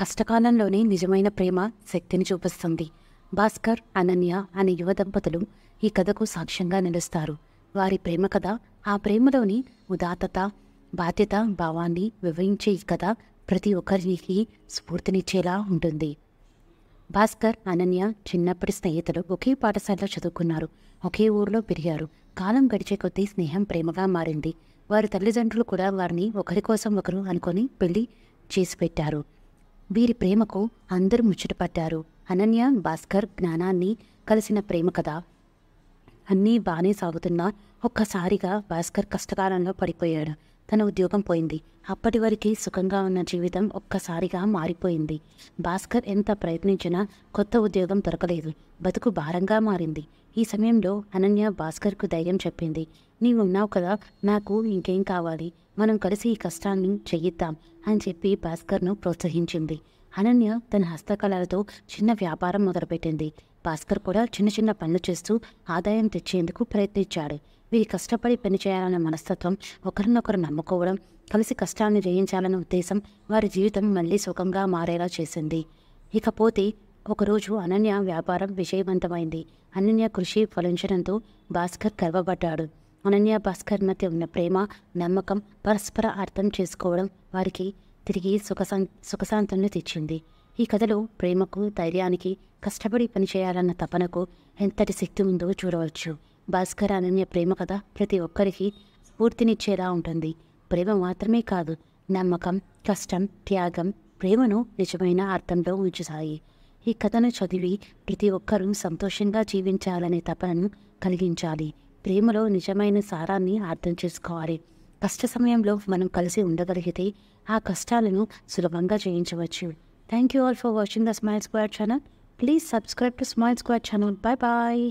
కష్టకాలంలోనే నిజమైన ప్రేమ శక్తిని చూపిస్తుంది. భాస్కర్, అనన్య అనే యువ దంపతులు ఈ కథకు సాక్ష్యంగా నిలుస్తారు. వారి ప్రేమ కథ, ఆ ప్రేమలోని ఉదాత్తత, బాధ్యత భావాన్ని వివరించే ఈ కథ ప్రతి ఒక్కరికి స్ఫూర్తినిచ్చేలా ఉంటుంది. భాస్కర్, అనన్య చిన్నప్పటి స్నేహితులు. ఒకే పాఠశాలలో చదువుకున్నారు. ఒకే ఊరిలో పెరిగారు. కాలం గడిచే కొద్దీ స్నేహం ప్రేమగా మారింది. వారి తల్లిదండ్రులు కూడా వారిని ఒకరి కోసం ఒకరు అనుకొని పెళ్లి చేసి పెట్టారు. వీరి ప్రేమకు అందరూ ముచ్చటపడ్డారు. అనన్య, భాస్కర్ జ్ఞానాన్ని కలిసిన ప్రేమ కథ. అన్నీ బాగానే సాగుతున్నా ఒక్కసారిగా భాస్కర్ కష్టకాలంలో పడిపోయాడు. తన ఉద్యోగం పోయింది. అప్పటి వరకు సుఖంగా ఉన్న జీవితం ఒక్కసారిగా మారిపోయింది. భాస్కర్ ఎంత ప్రయత్నించినా కొత్త ఉద్యోగం దొరకలేదు. బతుకు భారంగా మారింది. ఈ సమయంలో అనన్య భాస్కర్కు ధైర్యం చెప్పింది. నీవు ఉన్నావు కదా, నాకు ఇంకేం కావాలి, మనం కలిసి ఈ కష్టాన్ని చెయ్యిద్దాం అని చెప్పి భాస్కర్ను ప్రోత్సహించింది. అనన్య తన హస్తకళలతో చిన్న వ్యాపారం మొదలుపెట్టింది. భాస్కర్ కూడా చిన్న చిన్న పనులు చేస్తూ ఆదాయం తెచ్చేందుకు ప్రయత్నించాడు. వీరి కష్టపడి పనిచేయాలన్న మనస్తత్వం, ఒకరినొకరు నమ్ముకోవడం, కలిసి కష్టాన్ని జయించాలన్న ఉద్దేశం వారి జీవితం మళ్ళీ సుఖంగా మారేలా చేసింది. ఇకపోతే ఒకరోజు అనన్య వ్యాపారం విజయవంతమైంది. అనన్య కృషి ఫలించడంతో భాస్కర్ గర్వపడ్డాడు. అనన్య, భాస్కర్ మధ్య ఉన్న ప్రేమ, నమ్మకం, పరస్పర అర్థం చేసుకోవడం వారికి తిరిగి సుఖశాంతులను తెచ్చింది. ఈ కథలో ప్రేమకు, ధైర్యానికి, కష్టపడి పనిచేయాలన్న తపనకు ఎంతటి శక్తి ఉందో చూడవచ్చు. భాస్కర్, అనన్య ప్రేమ కథ ప్రతి ఒక్కరికి స్ఫూర్తినిచ్చేలా ఉంటుంది. ప్రేమ మాత్రమే కాదు, నమ్మకం, కష్టం, త్యాగం ప్రేమను నిజమైన అర్థంలో ఉంచుతాయి. ఈ కథను చదివి ప్రతి ఒక్కరూ సంతోషంగా జీవించాలనే తపనను కలిగించాలి. ప్రేమలో నిజమైన సారాన్ని అర్థం చేసుకోవాలి. కష్ట సమయంలో మనం కలిసి ఉండగలిగితే ఆ కష్టాలను సులభంగా జయించవచ్చు. Thank you all for watching the smile square channel. Please subscribe to smile square channel. Bye bye.